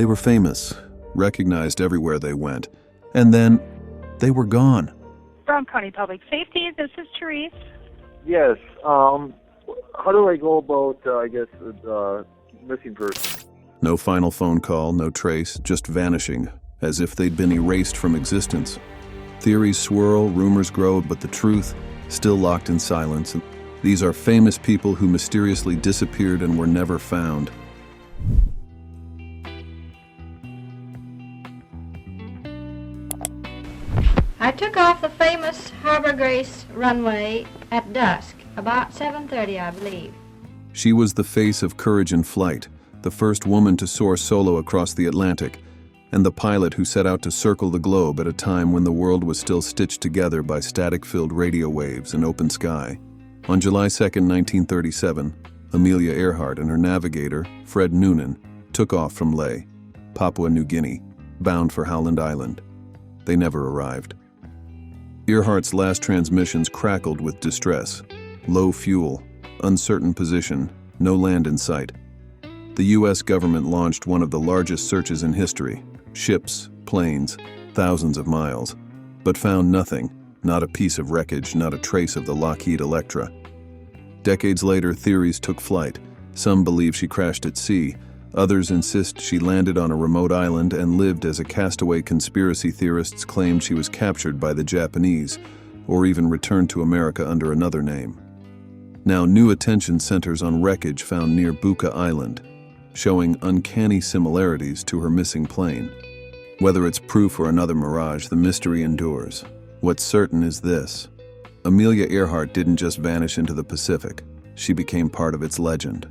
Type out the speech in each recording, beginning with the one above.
They were famous, recognized everywhere they went, and then they were gone. From County Public Safety, this is Therese. Yes. How do I go about, the missing person? No final phone call, no trace, just vanishing, as if they'd been erased from existence. Theories swirl, rumors grow, but the truth, still locked in silence. These are famous people who mysteriously disappeared and were never found. I took off the famous Harbor Grace runway at dusk, about 7:30, I believe. She was the face of courage in flight, the first woman to soar solo across the Atlantic, and the pilot who set out to circle the globe at a time when the world was still stitched together by static-filled radio waves and open sky. On July 2, 1937, Amelia Earhart and her navigator, Fred Noonan, took off from Lae, Papua New Guinea, bound for Howland Island. They never arrived. Earhart's last transmissions crackled with distress. Low fuel, uncertain position, no land in sight. The U.S. government launched one of the largest searches in history. Ships, planes, thousands of miles, but found nothing, not a piece of wreckage, not a trace of the Lockheed Electra. Decades later, theories took flight. Some believe she crashed at sea. Others insist she landed on a remote island and lived as a castaway. Conspiracy theorists claim she was captured by the Japanese, or even returned to America under another name. Now new attention centers on wreckage found near Buka Island, showing uncanny similarities to her missing plane. Whether it's proof or another mirage, the mystery endures. What's certain is this: Amelia Earhart didn't just vanish into the Pacific, she became part of its legend.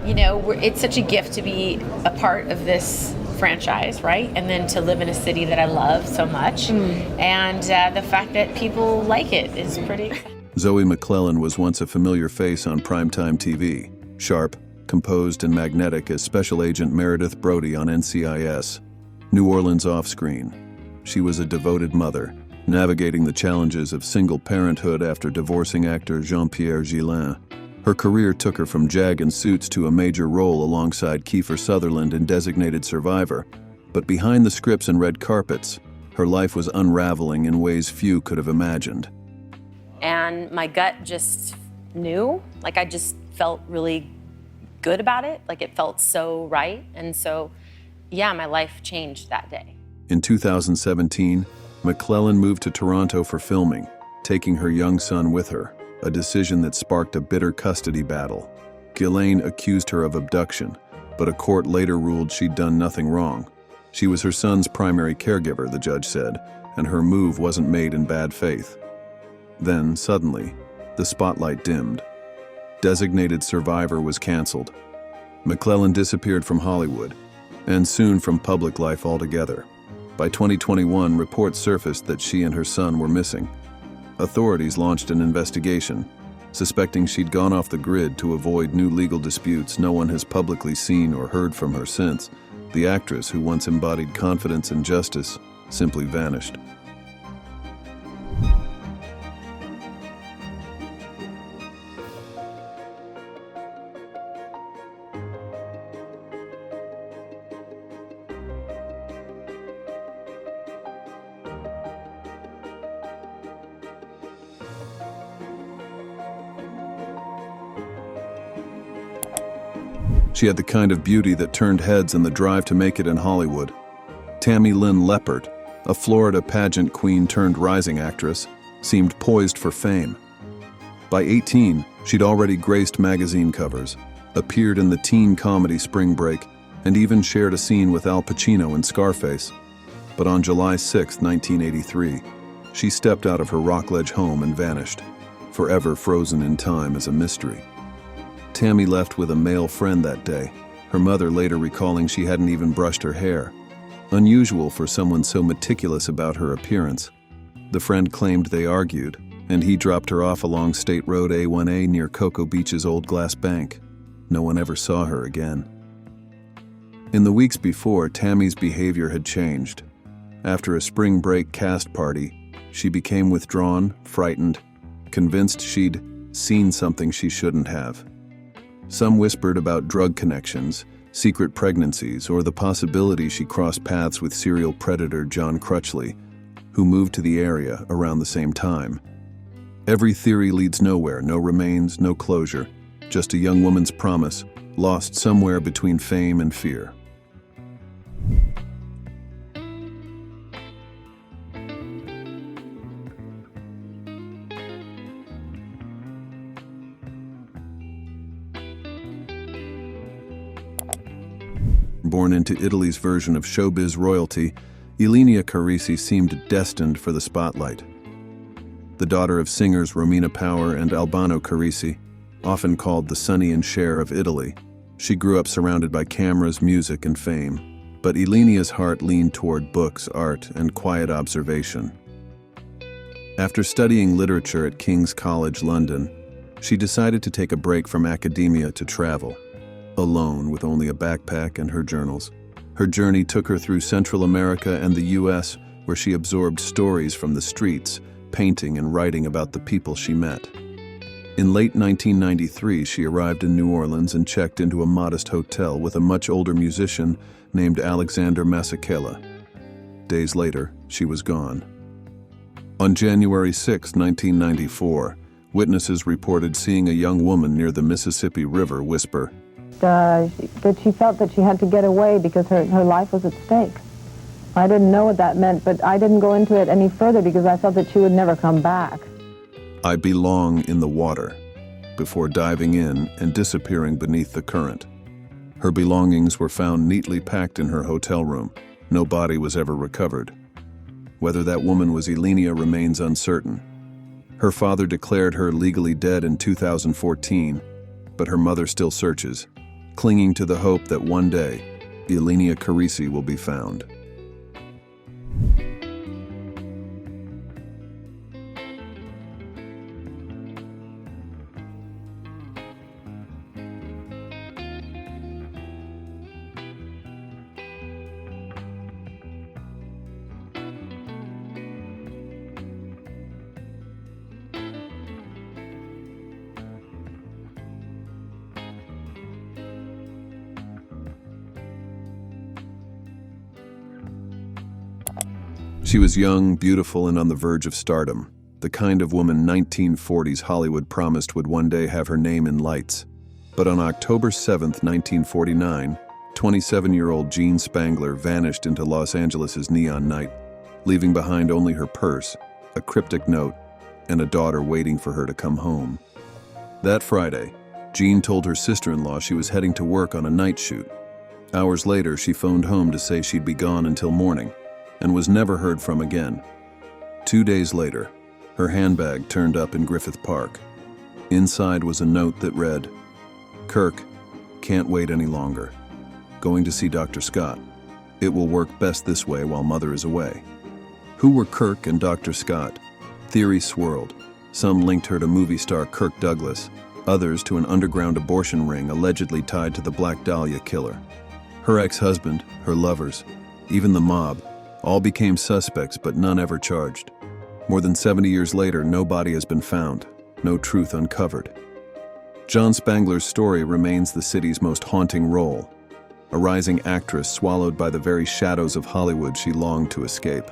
You know, it's such a gift to be a part of this franchise, right? And then to live in a city that I love so much. And the fact that people like it is pretty exciting. Zoe McClellan was once a familiar face on primetime TV, sharp, composed, and magnetic as Special Agent Meredith Brody on NCIS, New Orleans off-screen. She was a devoted mother, navigating the challenges of single parenthood after divorcing actor Jean-Pierre Gillin. Her career took her from Jag and Suits to a major role alongside Kiefer Sutherland in Designated Survivor. But behind the scripts and red carpets, her life was unraveling in ways few could have imagined. And my gut just knew, like I just felt really good about it, like it felt so right. And so, yeah, my life changed that day. In 2017, McClellan moved to Toronto for filming, taking her young son with her, a decision that sparked a bitter custody battle. Ghislaine accused her of abduction, but a court later ruled she'd done nothing wrong. She was her son's primary caregiver, the judge said, and her move wasn't made in bad faith. Then, suddenly, the spotlight dimmed. Designated Survivor was canceled. McClellan disappeared from Hollywood, and soon from public life altogether. By 2021, reports surfaced that she and her son were missing. Authorities launched an investigation, suspecting she'd gone off the grid to avoid new legal disputes. No one has publicly seen or heard from her since. The actress, who once embodied confidence and justice, simply vanished. She had the kind of beauty that turned heads and the drive to make it in Hollywood. Tammy Lynn Leppert, a Florida pageant queen turned rising actress, seemed poised for fame. By 18, she'd already graced magazine covers, appeared in the teen comedy Spring Break, and even shared a scene with Al Pacino in Scarface. But on July 6, 1983, she stepped out of her Rockledge home and vanished, forever frozen in time as a mystery. Tammy left with a male friend that day, her mother later recalling she hadn't even brushed her hair. Unusual for someone so meticulous about her appearance. The friend claimed they argued, and he dropped her off along State Road A1A near Cocoa Beach's Old Glass Bank. No one ever saw her again. In the weeks before, Tammy's behavior had changed. After a spring break cast party, she became withdrawn, frightened, convinced she'd seen something she shouldn't have. Some whispered about drug connections, secret pregnancies, or the possibility she crossed paths with serial predator John Crutchley, who moved to the area around the same time. Every theory leads nowhere, no remains, no closure, just a young woman's promise, lost somewhere between fame and fear. Born into Italy's version of showbiz royalty, Ilenia Carisi seemed destined for the spotlight. The daughter of singers Romina Power and Albano Carisi, often called the Sonny and Cher of Italy, she grew up surrounded by cameras, music, and fame. But Ilenia's heart leaned toward books, art, and quiet observation. After studying literature at King's College London, she decided to take a break from academia to travel. Alone, with only a backpack and her journals. Her journey took her through Central America and the U.S., where she absorbed stories from the streets, painting and writing about the people she met. In late 1993, she arrived in New Orleans and checked into a modest hotel with a much older musician named Alexander Masekela. Days later, she was gone. On January 6, 1994, witnesses reported seeing a young woman near the Mississippi River whisper, that she felt that she had to get away because her life was at stake. I didn't know what that meant, but I didn't go into it any further because I felt that she would never come back. "I belong in the water," before diving in and disappearing beneath the current. Her belongings were found neatly packed in her hotel room. No body was ever recovered. Whether that woman was Ilenia remains uncertain. Her father declared her legally dead in 2014, but her mother still searches, clinging to the hope that one day, Ilenia Carisi will be found. She was young, beautiful, and on the verge of stardom, the kind of woman 1940s Hollywood promised would one day have her name in lights. But on October 7, 1949, 27-year-old Jean Spangler vanished into Los Angeles' neon night, leaving behind only her purse, a cryptic note, and a daughter waiting for her to come home. That Friday, Jean told her sister-in-law she was heading to work on a night shoot. Hours later, she phoned home to say she'd be gone until morning, and was never heard from again. 2 days later, her handbag turned up in Griffith Park. Inside was a note that read, "Kirk, can't wait any longer. Going to see Dr. Scott. It will work best this way while Mother is away." Who were Kirk and Dr. Scott? Theories swirled. Some linked her to movie star Kirk Douglas, others to an underground abortion ring allegedly tied to the Black Dahlia killer. Her ex-husband, her lovers, even the mob, all became suspects, but none ever charged. More than 70 years later, no body has been found, no truth uncovered. Jean Spangler's story remains the city's most haunting role, a rising actress swallowed by the very shadows of Hollywood she longed to escape.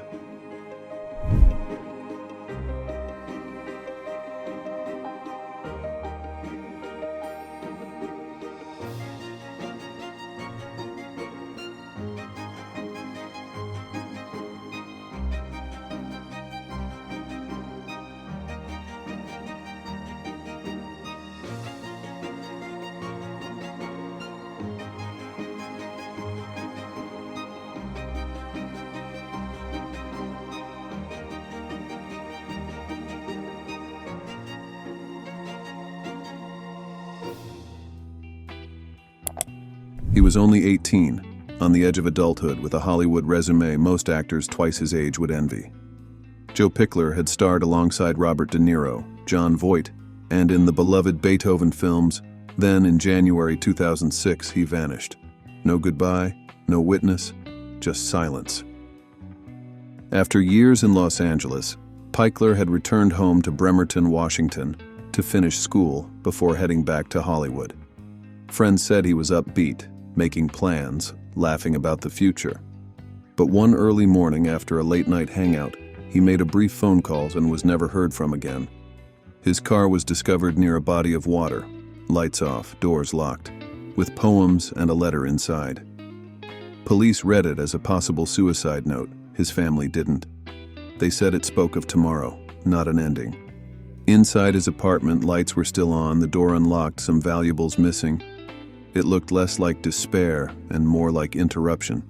He was only 18, on the edge of adulthood with a Hollywood resume most actors twice his age would envy. Joe Pickler had starred alongside Robert De Niro, Jon Voight, and in the beloved Beethoven films. Then, in January 2006, he vanished. No goodbye, no witness, just silence. After years in Los Angeles, Pickler had returned home to Bremerton, Washington, to finish school before heading back to Hollywood. Friends said he was upbeat, making plans, laughing about the future. But one early morning after a late-night hangout, he made a brief phone call and was never heard from again. His car was discovered near a body of water, lights off, doors locked, with poems and a letter inside. Police read it as a possible suicide note. His family didn't. They said it spoke of tomorrow, not an ending. Inside his apartment, lights were still on, the door unlocked, some valuables missing. It looked less like despair and more like interruption.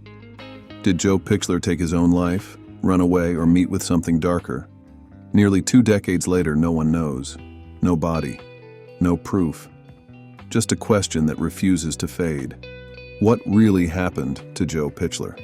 Did Joe Pickler take his own life, run away, or meet with something darker? Nearly 2 decades later, no one knows. No body. No proof. Just a question that refuses to fade. What really happened to Joe Pickler?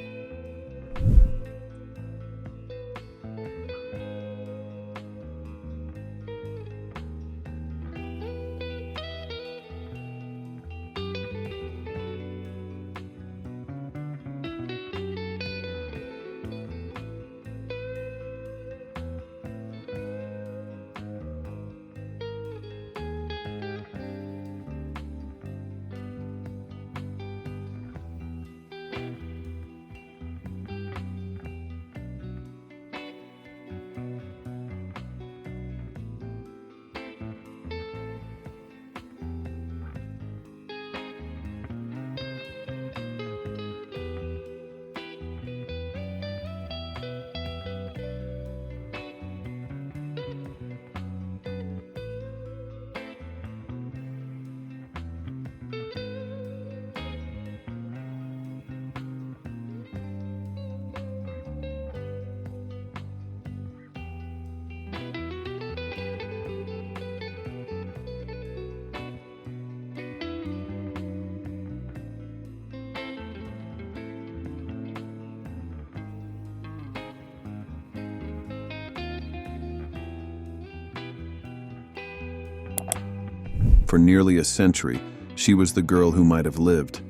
For nearly a century, she was the girl who might have lived,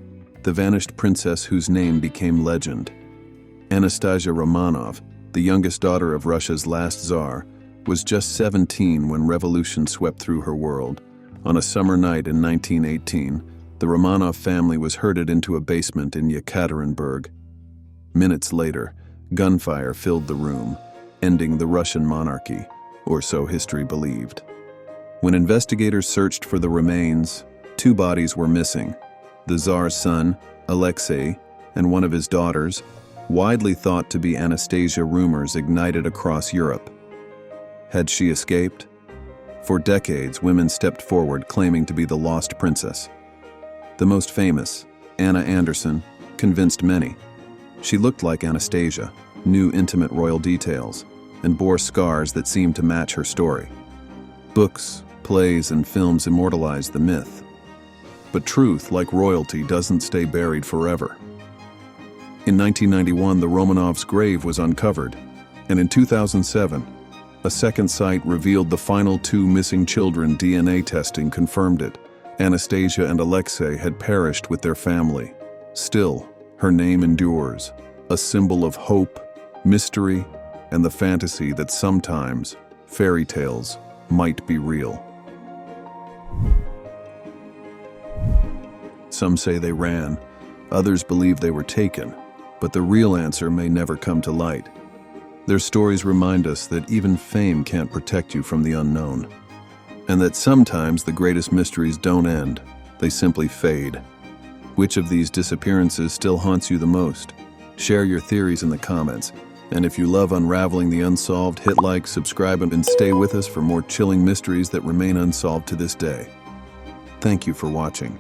the vanished princess whose name became legend. Anastasia Romanov, the youngest daughter of Russia's last Tsar, was just 17 when revolution swept through her world. On a summer night in 1918, the Romanov family was herded into a basement in Yekaterinburg. Minutes later, gunfire filled the room, ending the Russian monarchy, or so history believed. When investigators searched for the remains, 2 bodies were missing: the Tsar's son, Alexei, and one of his daughters, widely thought to be Anastasia. Rumors ignited across Europe. Had she escaped? For decades, women stepped forward claiming to be the lost princess. The most famous, Anna Anderson, convinced many. She looked like Anastasia, knew intimate royal details, and bore scars that seemed to match her story. Books, plays, and films immortalized the myth. But truth, like royalty, doesn't stay buried forever. In 1991, the Romanovs' grave was uncovered, and in 2007, a second site revealed the final 2 missing children. DNA testing confirmed it. Anastasia and Alexei had perished with their family. Still, her name endures, a symbol of hope, mystery, and the fantasy that sometimes fairy tales might be real. Some say they ran, others believe they were taken, but the real answer may never come to light. Their stories remind us that even fame can't protect you from the unknown, and that sometimes the greatest mysteries don't end, they simply fade. Which of these disappearances still haunts you the most? Share your theories in the comments, and if you love unraveling the unsolved, hit like, subscribe, and stay with us for more chilling mysteries that remain unsolved to this day. Thank you for watching.